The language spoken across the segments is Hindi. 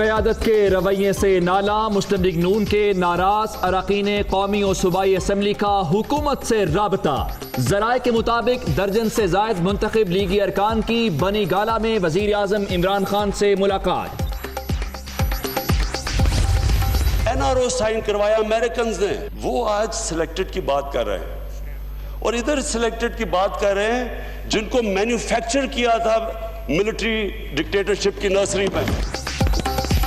क़यादत के रवैये से नाला, मुस्लिम लीग नून के नाराज अरकान कौमी और सूबाई असम्बली का हुकूमत से राबता। ज़राए के मुताबिक दर्जन से जायद मुंतखब लीगी अरकान की बनी गाला में वज़ीर आज़म इमरान खान से मुलाकात। NRO साइन करवाया अमेरिकन ने, वो आज सिलेक्टेड की बात कर रहे हैं और इधर सिलेक्टेड की बात कर रहे हैं जिनको मैन्युफैक्चर किया था मिलिट्री डिक्टेटरशिप की नर्सरी में।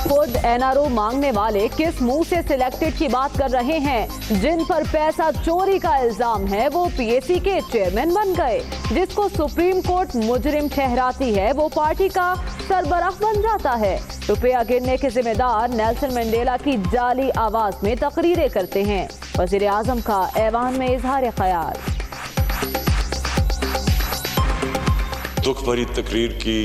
खुद NRO मांगने वाले किस मुंह से सिलेक्टेड की बात कर रहे हैं? जिन पर पैसा चोरी का इल्जाम है वो PAC के चेयरमैन बन गए। जिसको सुप्रीम कोर्ट मुजरिम ठहराती है वो पार्टी का सरबराह बन जाता है। रुपया गिरने के जिम्मेदार नेल्सन मंडेला की जाली आवाज में तकरीरें करते हैं। वजीर आजम का ऐवान में इजहार ख्याल। दुख भरी तकरीर की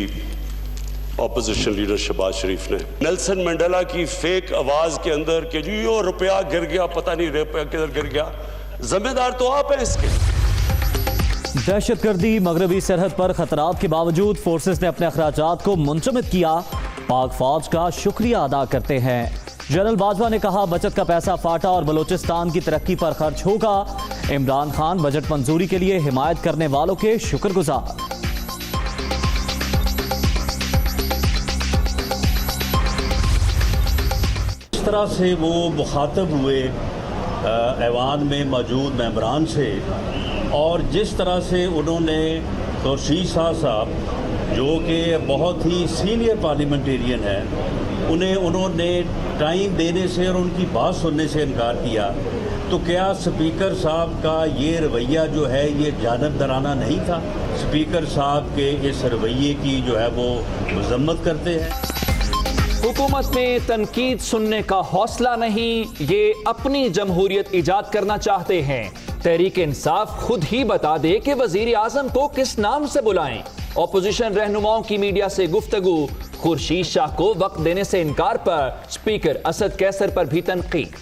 ऑपोजिशन लीडर शहबाज शरीफ ने नेल्सन मंडेला की फेक आवाज के अंदर के जो रुपया गिर गया, पता नहीं रुपया किधर गिर गया, जिम्मेदार तो आप हैं इसके। दहशतगर्दी मगरबी सरहद पर खतरात के बावजूद फोर्सेस ने अपने अखराजात को मुंजमद किया। पाक फौज का शुक्रिया अदा करते हैं। जनरल बाजवा ने कहा बचत का पैसा फाटा और बलोचिस्तान की तरक्की पर खर्च होगा। इमरान खान बजट मंजूरी के लिए हिमायत करने वालों के शुक्रगुजार। इस तरह से वो मुखातब हुए ऐवान में मौजूद मेंबरान से और जिस तरह से उन्होंने खुर्शीद साहब जो कि बहुत ही सीनियर पार्लियामेंटेरियन हैं उन्होंने टाइम देने से और उनकी बात सुनने से इनकार किया, तो क्या स्पीकर साहब का ये रवैया जो है ये जानबदाराना नहीं था? स्पीकर साहब के इस रवैये की जो है वो मजम्मत करते हैं। हुकूमत में तनकीद सुनने का हौसला नहीं, ये अपनी जमहूरियत ईजाद करना चाहते हैं। तहरीक इंसाफ खुद ही बता दे कि वजीर आजम को किस नाम से बुलाएं। ऑपोजिशन रहनुमाओं की मीडिया से गुफ्तगू, खुर्शीद शाह को वक्त देने से इनकार पर स्पीकर असद कैसर पर भी तनकीद।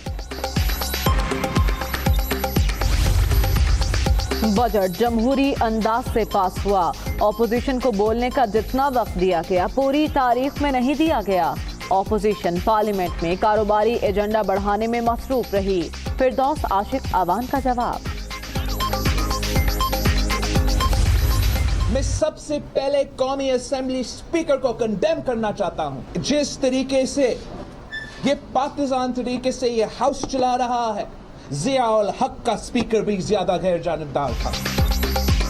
बजट जमहूरी अंदाज से पास हुआ। ऑपोजिशन को बोलने का जितना वक्त दिया गया पूरी तारीख में नहीं दिया गया। ऑपोजिशन पार्लियामेंट में कारोबारी एजेंडा बढ़ाने में मसरूफ रही। फिरदौस आशिक आवान का जवाब। मैं सबसे पहले कौमी असेंबली स्पीकर को कंडेम करना चाहता हूं। जिस तरीके से ये पाकिस्तान तरीके से ये हाउस चला रहा है, ज़ियाउल हक का स्पीकर भी ज्यादा गैर जानिबदार था।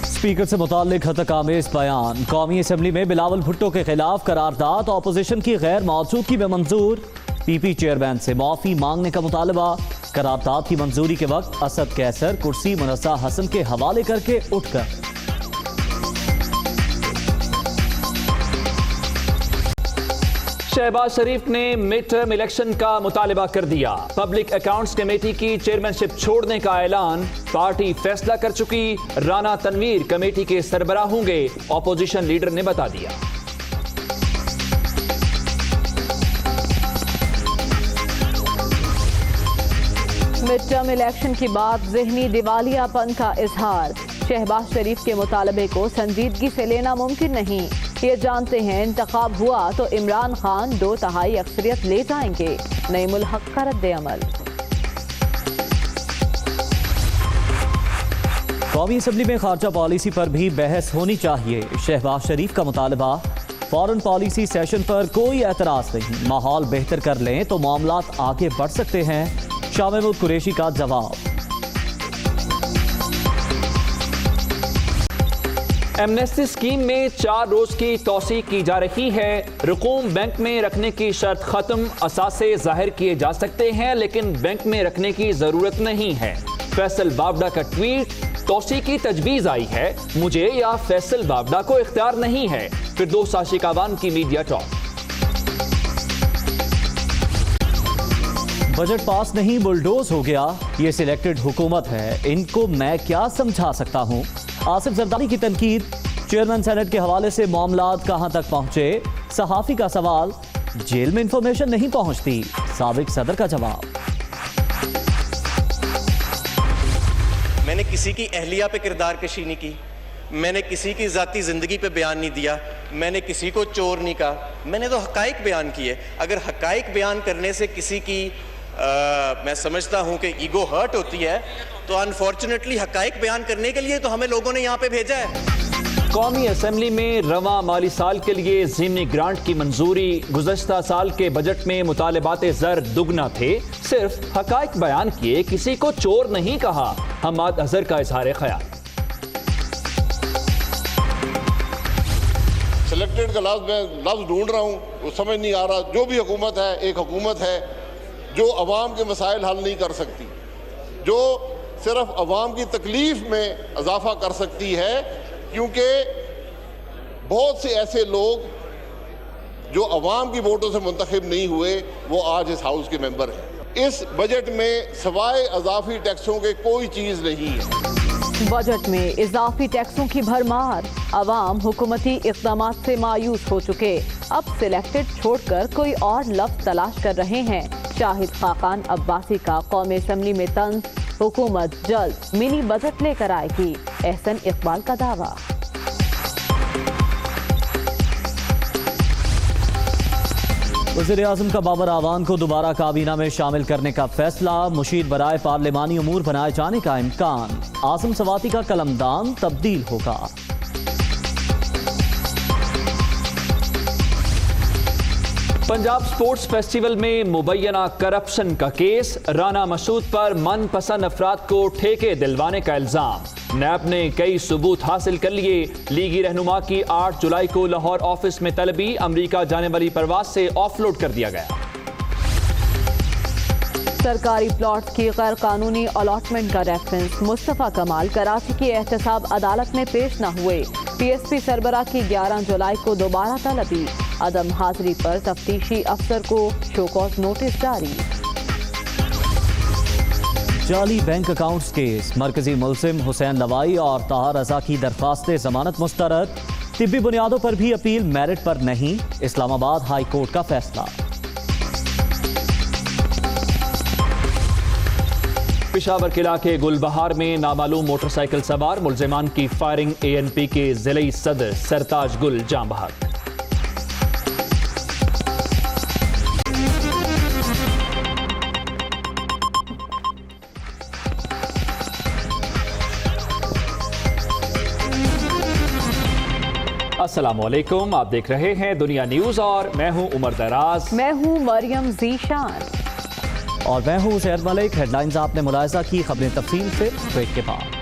स्पीकर से मुताल्लिक हतकामेज़ बयान। कौमी असेंबली में बिलावल भुट्टो के खिलाफ करारदाद ऑपोजिशन की गैर मौजूदगी में मंजूर। PP चेयरमैन से माफी मांगने का मुतालबा। करारदाद की मंजूरी के वक्त असद कैसर कुर्सी मुनस्सा हसन के हवाले करके उठकर। शहबाज शरीफ ने मिड टर्म इलेक्शन का मुतालबा कर दिया। पब्लिक अकाउंट्स कमेटी की चेयरमैनशिप छोड़ने का ऐलान। पार्टी फैसला कर चुकी, राना तनवीर कमेटी के सरबराह होंगे, ऑपोजिशन लीडर ने बता दिया। मिड टर्म इलेक्शन की बात ज़हनी दिवालियापन का इजहार। शहबाज शरीफ के मुतालबे को संजीदगी से लेना मुमकिन नहीं। ये जानते हैं इंतखाब हुआ तो इमरान खान 2/3 अक्सरियत ले जाएंगे। नईमुल हक का रद्द-ए-अमल। कौमी असेंबली में खारजा पॉलिसी पर भी बहस होनी चाहिए। शहबाज शरीफ का मुतालबा। फॉरेन पॉलिसी सेशन पर कोई एतराज नहीं। माहौल बेहतर कर लें तो मामलात आगे बढ़ सकते हैं। शाह महमूद कुरैशी का जवाब। एमनेस्टी स्कीम में 4 रोज की तौसीक की जा रही है। रकूम बैंक में रखने की शर्त खत्म। असासे जाहिर किए जा सकते हैं लेकिन बैंक में रखने की जरूरत नहीं है। फैसल बावडा का ट्वीट। तौसीक की तजवीज आई है, मुझे या फैसल बावडा को इख्तियार नहीं है। फिरदौस आशिक आवान की मीडिया टॉक। बजट पास नहीं, बुलडोज हो गया। ये सिलेक्टेड हुकूमत है, इनको मैं क्या समझा सकता हूँ? आसिफ जरदारी की तनकीद। चेयरमैन सेनेट के हवाले से मामलात कहां तक पहुंचे? सहाफी का सवाल। जेल में इंफॉर्मेशन नहीं पहुंचती, साबिक सदर का जवाब। मैंने किसी की अहलिया पे किरदार कशी नहीं की, मैंने किसी की ज़ाती ज़िंदगी पे बयान नहीं दिया, मैंने किसी को चोर नहीं कहा, मैंने तो हकाइक बयान किए। अगर हकाइक बयान करने से किसी की मैं समझता हूँ कि ईगो हर्ट होती है, तो अनफॉर्चुनेटली हकाइक बयान करने के लिए तो हमें लोगों ने यहाँ पे भेजा है। कौमी असेंबली में रवां माली साल के लिए ज़मीनी ग्रांट की मंजूरी। गुज़श्ता साल के बजट में मुतालबात ज़र दुगना थे, सिर्फ हकाइक बयान किए, किसी को चोर नहीं कहा। हम्माद अजहर का इजहार ख्याल। सिलेक्टेड का लफ्ज़ ढूंढ रहा हूँ, वो समझ नहीं आ रहा। जो भी हुकूमत है, एक हुकूमत है जो अवाम के मसाइल हल नहीं कर सकती, जो सिर्फ अवाम की तकलीफ में इजाफा कर सकती है, क्योंकि बहुत से ऐसे लोग जो अवाम की वोटों से मुंतखब नहीं हुए वो आज इस हाउस के मेंबर हैं। इस बजट में सवाए इजाफी टैक्सों के कोई चीज़ नहीं है। बजट में इजाफी टैक्सों की भरमार। अवाम हुकूमती इक़दाम से मायूस हो चुके, अब सिलेक्टेड छोड़कर कोई और लफ्ज़ तलाश कर रहे हैं। शाहिद खाकान अब्बासी का कौमी असेंबली में तंज, हुकूमत जल्द मिनी बजट लेकर आएगी, एहसन इकबाल का दावा। वज़ीर-ए-आज़म का बाबर आवान को दोबारा काबीना में शामिल करने का फैसला। मुशीर बराए पार्लिमानी उमूर बनाए जाने का इम्कान। आसिम सवाती का कलमदान तब्दील होगा। पंजाब स्पोर्ट्स फेस्टिवल में मुबैना करप्शन का केस। राना मसूद पर मनपसंद अफराद को ठेके दिलवाने का इल्जाम। नैब ने कई सबूत हासिल कर लिए। लीगी रहनुमा की 8 जुलाई को लाहौर ऑफिस में तलबी। अमेरिका जाने वाली परवाज से ऑफलोड कर दिया गया। सरकारी प्लॉट की गैर कानूनी अलॉटमेंट का रेफरेंस। मुस्तफा कमाल कराची की एहतसाब अदालत में पेश न हुए। पीएसपी सरबराह की 11 जुलाई को दोबारा तलबी। अदम हाजिरी पर तफ्तीशी अफसर को शोकॉज नोटिस जारी। जाली बैंक अकाउंट्स केस। मरकजी मुलजिम हुसैन लवाई और ताहा रजा की दरख्वास्तें जमानत मुस्तरद। तिब्बी बुनियादों पर भी अपील मेरिट पर नहीं। इस्लामाबाद हाई कोर्ट का फैसला। पेशावर किला के गुलबहार में नामालूम मोटरसाइकिल सवार मुलजिमान की फायरिंग। ANP के जिले सदर सरताज गुल जाम बहक। अस्सलाम वालेकुम, आप देख रहे हैं दुनिया न्यूज और मैं हूं उमर दराज। मैं हूं मरियम जीशान और मैं हूं सैयद मलिक। हेडलाइंस आपने मुलाहिजा की, खबरें तफसील से ब्रेक के बाद।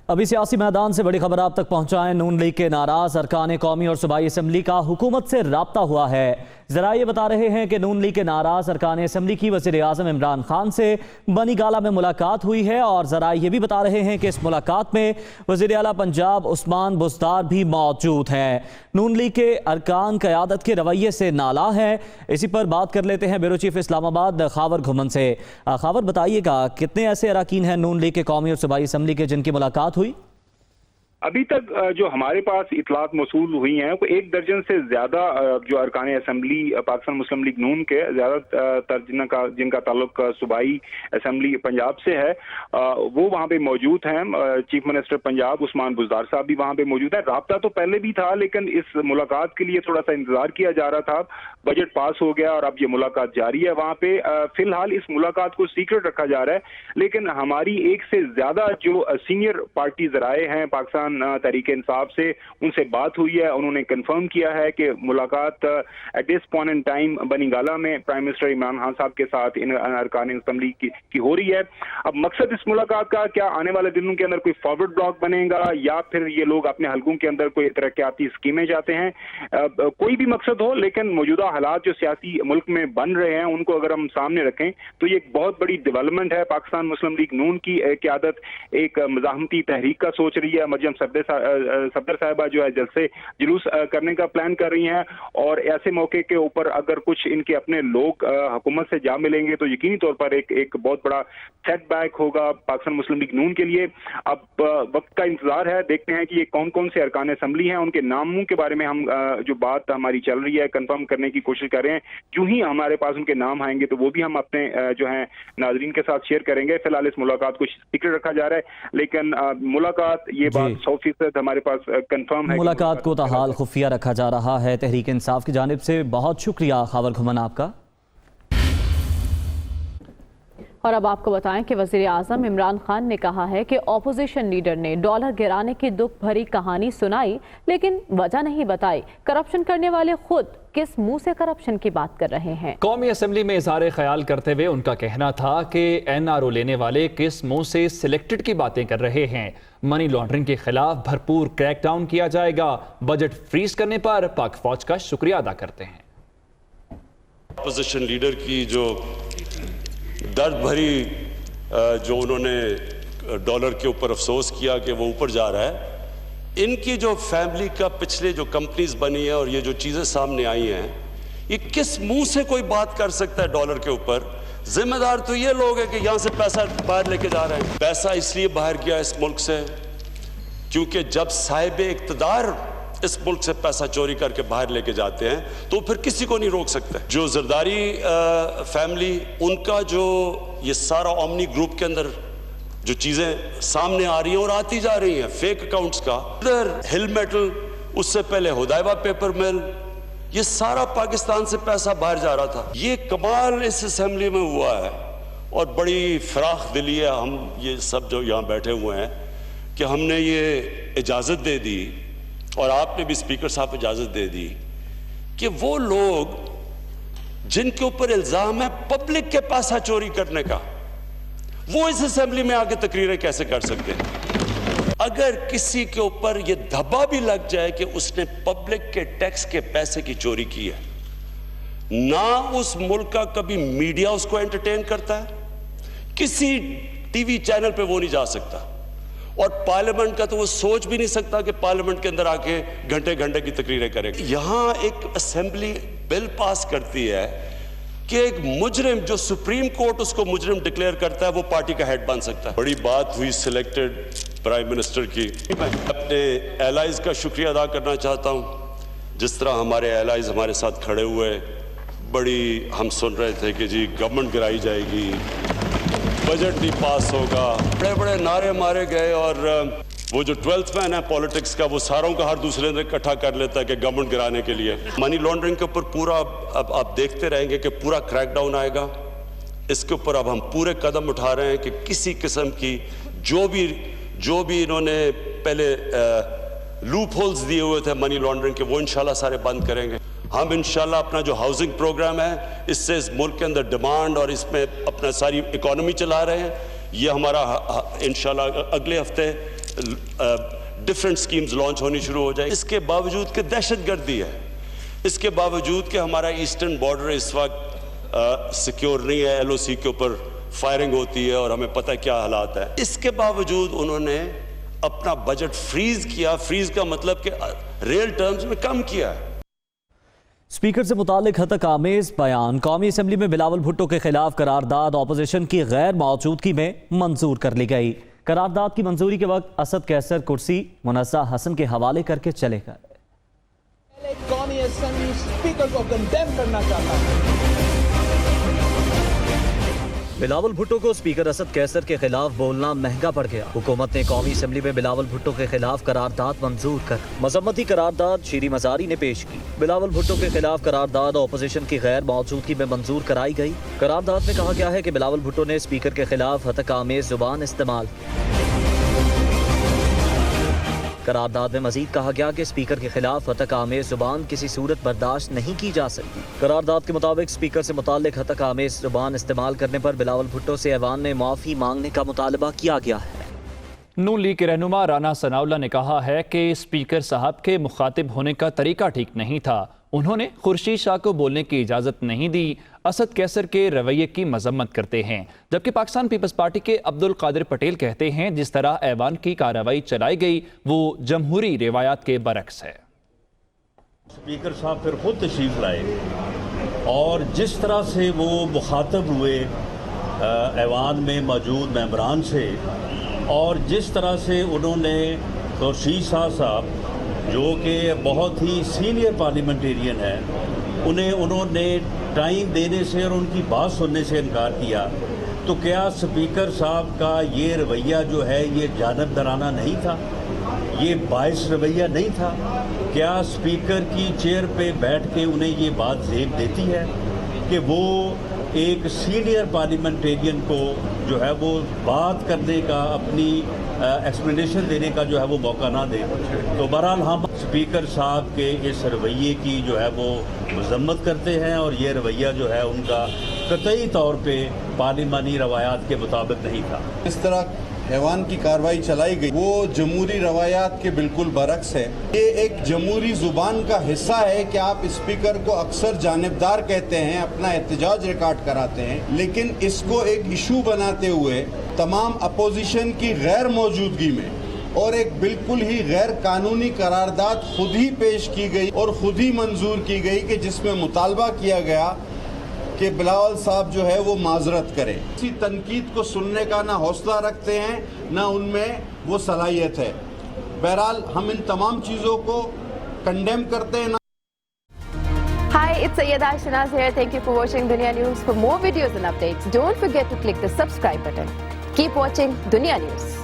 अभी सियासी मैदान से बड़ी खबर आप तक पहुंचाएं। नून लीग के नाराज अरकान कौमी और सूबाई असम्बली का हुकूमत से राब्ता हुआ है। जरा ये बता रहे हैं कि नून लीग के नाराज अरकान असम्बली की वज़ीर-ए-आज़म इमरान खान से बनी गाला में मुलाकात हुई है। और जरा ये भी बता रहे हैं कि इस मुलाकात में वज़ीर आला पंजाब उस्मान बुज़दार भी मौजूद हैं। नून लीग के अरकान क़यादत के रवैये से नाला है। इसी पर बात कर लेते हैं ब्यूरो चीफ इस्लामाबाद खावर घुमन से। खावर, बताइएगा कितने ऐसे अरकान हैं नून लीग के कौमी और सूबाई असम्बली के जिनकी मुलाकात हुई? अभी तक जो हमारे पास इतलात मौसूल हुई हैं वो 1 दर्जन से ज़्यादा जो अरकान असम्बली पाकिस्तान मुस्लिम लीग नून के ज़्यादातर जिनका ताल्लुक सूबाई असम्बली पंजाब से है, वो वहाँ पे मौजूद हैं। चीफ मिनिस्टर पंजाब उस्मान बुज़दार साहब भी वहाँ पे मौजूद हैं। राब्ता तो पहले भी था, लेकिन इस मुलाकात के लिए थोड़ा सा इंतजार किया जा रहा था। बजट पास हो गया और अब ये मुलाकात जारी है। वहाँ पे फिलहाल इस मुलाकात को सीक्रेट रखा जा रहा है, लेकिन हमारी 1 से ज़्यादा जो सीनियर पार्टीज आए हैं पाकिस्तान तहरीक इंसाफ से, उनसे बात हुई है। उन्होंने कंफर्म किया है कि मुलाकात at this point in time बनी गाला में प्राइम मिनिस्टर इमरान खान साहब के साथ इन अरकान असम्बली की हो रही है। अब मकसद इस मुलाकात का क्या आने वाले दिनों के अंदर कोई फॉरवर्ड ब्लॉक बनेगा या फिर ये लोग अपने हलकों के अंदर कोई तरक्याती स्कीमें चाहते हैं, कोई भी मकसद हो, लेकिन मौजूदा हालात जो सियासी मुल्क में बन रहे हैं उनको अगर हम सामने रखें तो ये एक बहुत बड़ी डेवलपमेंट है। पाकिस्तान मुस्लिम लीग नून की क़यादत एक मज़ाहमती तहरीक का सोच रही है। मरियम सफदर साहिबा जो है जलसे जुलूस करने का प्लान कर रही हैं, और ऐसे मौके के ऊपर अगर कुछ इनके अपने लोग हुकूमत से जा मिलेंगे तो यकीनी तौर पर एक बहुत बड़ा सेटबैक होगा पाकिस्तान मुस्लिम लीग नून के लिए। अब वक्त का इंतजार है, देखते हैं कि ये कौन कौन से अरकान असम्बली हैं। उनके नामों के बारे में हम जो बात हमारी चल रही है कंफर्म करने की कोशिश कर रहे हैं। यूं ही हमारे पास उनके नाम आएंगे तो वो भी हम अपने जो है नाजरीन के साथ शेयर करेंगे। फिलहाल इस मुलाकात को सीक्रेट रखा जा रहा है, लेकिन मुलाकात ये बात 100% हमारे पास कंफर्म है। मुलाकात को ताहाल खुफिया रखा जा रहा है। तहरीक इंसाफ की जानिब से बहुत शुक्रिया खावर घुमन आपका। और अब आपको बताएं कि वज़ीर आज़म इमरान खान ने कहा है कि ऑपोजिशन लीडर ने डॉलर गिराने की दुख भरी कहानी सुनाई, लेकिन वजह नहीं बताई। करप्शन करने वाले खुद किस मुंह से करप्शन की बात कर रहे हैं। कौमी असम्बली में इज़हार ख्याल करते हुए उनका कहना था कि NRO लेने वाले किस मुंह से सिलेक्टेड की बातें कर रहे हैं। मनी लॉन्ड्रिंग के खिलाफ भरपूर क्रैकडाउन किया जाएगा। बजट फ्रीज करने पर पाक फौज का शुक्रिया अदा करते हैं। अपोजिशन लीडर की जो दर्द भरी जो उन्होंने डॉलर के ऊपर अफसोस किया कि वो ऊपर जा रहा है, इनकी जो फैमिली का पिछले जो कंपनीज बनी है और ये जो चीज़ें सामने आई हैं, ये किस मुंह से कोई बात कर सकता है डॉलर के ऊपर? जिम्मेदार तो ये लोग हैं कि यहाँ से पैसा बाहर लेके जा रहे हैं। पैसा इसलिए बाहर गया इस मुल्क से क्योंकि जब साहिब इक़्तिदार इस मुल्क से पैसा चोरी करके बाहर लेके जाते हैं तो फिर किसी को नहीं रोक सकता। जो जरदारी फैमिली, उनका जो ये सारा ओमनी ग्रुप के अंदर जो चीजें सामने आ रही हैं और आती जा रही हैं फेक अकाउंट्स का, इधर हिल मेटल, उससे पहले हुदैबा पेपर मिल, ये सारा पाकिस्तान से पैसा बाहर जा रहा था। ये कमाल इस असेंबली में हुआ है और बड़ी फराख दिली है हम ये सब जो यहाँ बैठे हुए हैं कि हमने ये इजाजत दे दी और आपने भी स्पीकर साहब इजाजत दे दी कि वो लोग जिनके ऊपर इल्जाम है पब्लिक के पैसा चोरी करने का, वो इस असेंबली में आके तकरीरें कैसे कर सकते हैं? अगर किसी के ऊपर ये धब्बा भी लग जाए कि उसने पब्लिक के टैक्स के पैसे की चोरी की है, ना उस मुल्क का कभी मीडिया उसको एंटरटेन करता है, किसी टीवी चैनल पे वो नहीं जा सकता, और पार्लियामेंट का तो वो सोच भी नहीं सकता कि पार्लियामेंट के अंदर आके घंटे घंटे की तकरीरें करेगा। यहां एक असेंबली बिल पास करती है कि एक मुजरिम जो सुप्रीम कोर्ट उसको मुजरिम डिक्लेयर करता है वो पार्टी का हेड बन सकता है। बड़ी बात हुई सिलेक्टेड प्राइम मिनिस्टर की। मैं अपने एलाइज का शुक्रिया अदा करना चाहता हूं, जिस तरह हमारे एलाइज हमारे साथ खड़े हुए, बड़ी हम सुन रहे थे कि जी गवर्नमेंट गिराई जाएगी, बजट भी पास होगा, बड़े बड़े नारे मारे गए, और वो जो 12th मैन है पॉलिटिक्स का, वो सारों का हर दूसरे दिन इकट्ठा कर लेता है कि गवर्नमेंट गिराने के लिए। मनी लॉन्ड्रिंग के ऊपर पूरा अब आप देखते रहेंगे कि पूरा क्रैकडाउन आएगा। इसके ऊपर अब हम पूरे कदम उठा रहे हैं कि किसी किस्म की जो भी इन्होंने पहले लूप होल्स दिए हुए थे मनी लॉन्ड्रिंग के, वो इंशाल्लाह सारे बंद करेंगे। हम इंशाल्लाह अपना जो हाउसिंग प्रोग्राम है, इससे इस मुल्क के अंदर डिमांड और इसमें अपना सारी इकोनॉमी चला रहे हैं। ये हमारा इंशाल्लाह अगले हफ्ते डिफरेंट स्कीम्स लॉन्च होनी शुरू हो जाए। इसके बावजूद कि दहशतगर्दी है, इसके बावजूद कि हमारा ईस्टर्न बॉर्डर इस वक्त सिक्योर नहीं है, LOC के ऊपर फायरिंग होती है और हमें पता है क्या हालात है, इसके बावजूद उन्होंने अपना बजट फ्रीज किया। फ्रीज का मतलब कि रियल टर्म्स में कम किया है। स्पीकर से मुतालिक हतक आमेज बयान। कौमी असम्बली में बिलावल भुट्टो के खिलाफ करारदाद ऑपोजिशन की गैर मौजूदगी में मंजूर कर ली गई। करारदाद की मंजूरी के वक्त असद कैसर कुर्सी मुनज़्ज़ा हसन के हवाले करके चले गए। कौमी असेंबली स्पीकर को कंडेम करना चाहता है। बिलावल भुट्टो को स्पीकर असद कैसर के खिलाफ बोलना महंगा पड़ गया। हुकूमत ने कौमी असम्बली में बिलावल भुट्टो के खिलाफ करारदाद मंजूर कर मजम्मती करारदाद शीरी मजारी ने पेश की। बिलावल भुट्टो के खिलाफ करारदाद ऑपोजिशन की गैर मौजूदगी में मंजूर कराई गई। करारदाद में कहा गया है कि बिलावल भुट्टो ने स्पीकर के खिलाफ हतक आमेज जुबान इस्तेमाल की। करारदाद में मजीद कहा गया कि स्पीकर के खिलाफ हतक आमेज जुबान किसी सूरत बर्दाश्त नहीं की जा सकती। करारदाद के मुताबिक स्पीकर से मुताल्लिक हतक आमेज जुबान इस्तेमाल करने पर बिलावल भुट्टो से ऐवान में माफ़ी मांगने का मुतालबा किया गया है। नून लीग के रहनुमा राना सनाउल्लाह ने कहा है कि स्पीकर साहब के मुखातिब होने का तरीका ठीक नहीं था। उन्होंने खुर्शीद शाह को बोलने की इजाज़त नहीं दी। असद कैसर के रवैये की मजम्मत करते हैं, जबकि पाकिस्तान पीपल्स पार्टी के अब्दुल कादिर पटेल कहते हैं जिस तरह ऐवान की कार्रवाई चलाई गई वो जमहूरी रिवायात के बरक्स है। स्पीकर साहब फिर खुद तशरीफ लाए और जिस तरह से वो मुखातब हुए ऐवान में मौजूद मेंबरान से, और जिस तरह से उन्होंने खुर्शीद शाह साहब जो कि बहुत ही सीनियर पार्लियामेंटेरियन है, उन्होंने टाइम देने से और उनकी बात सुनने से इनकार किया, तो क्या स्पीकर साहब का ये रवैया जो है ये जानबदाराना नहीं था? ये बाइस रवैया नहीं था? क्या स्पीकर की चेयर पे बैठ के उन्हें ये बात ज़ेब देती है कि वो एक सीनियर पार्लियामेंटेरियन को जो है वो बात करने का, अपनी एक्सप्लेनेशन देने का जो है वो मौका ना दे? तो बहरहाल हम स्पीकर साहब के इस रवैये की जो है वो मजम्मत करते हैं, और ये रवैया जो है उनका कतई तौर पे पार्लिमानी रवायात के मुताबिक नहीं था। इस तरह ऐवान की कार्रवाई चलाई गई वो जमहूरी रवायात के बिल्कुल बरक्स है। ये एक जमहूरी जुबान का हिस्सा है कि आप स्पीकर को अक्सर जानिबदार कहते हैं, अपना एहतजाज रिकॉर्ड कराते हैं, लेकिन इसको एक इशू बनाते हुए तमाम अपोजिशन की गैर मौजूदगी में और एक बिल्कुल ही गैर कानूनी करारदाद खुद ही पेश की गई और खुद ही मंजूर की गई कि जिसमें मुतालबा किया गया कि बिलावल साहब जो है वो माजरत करें। इसी तनकीद को सुनने का ना हौसला रखते हैं, ना उनमें वो सलाहियत है। बहरहाल हम इन तमाम चीज़ों को कंडेम करते हैं। Hi, it's Sayyeda Shanaz here. Thank you for watching Dunya News. For more videos and updates, don't forget to click the subscribe button. Keep watching Dunya News.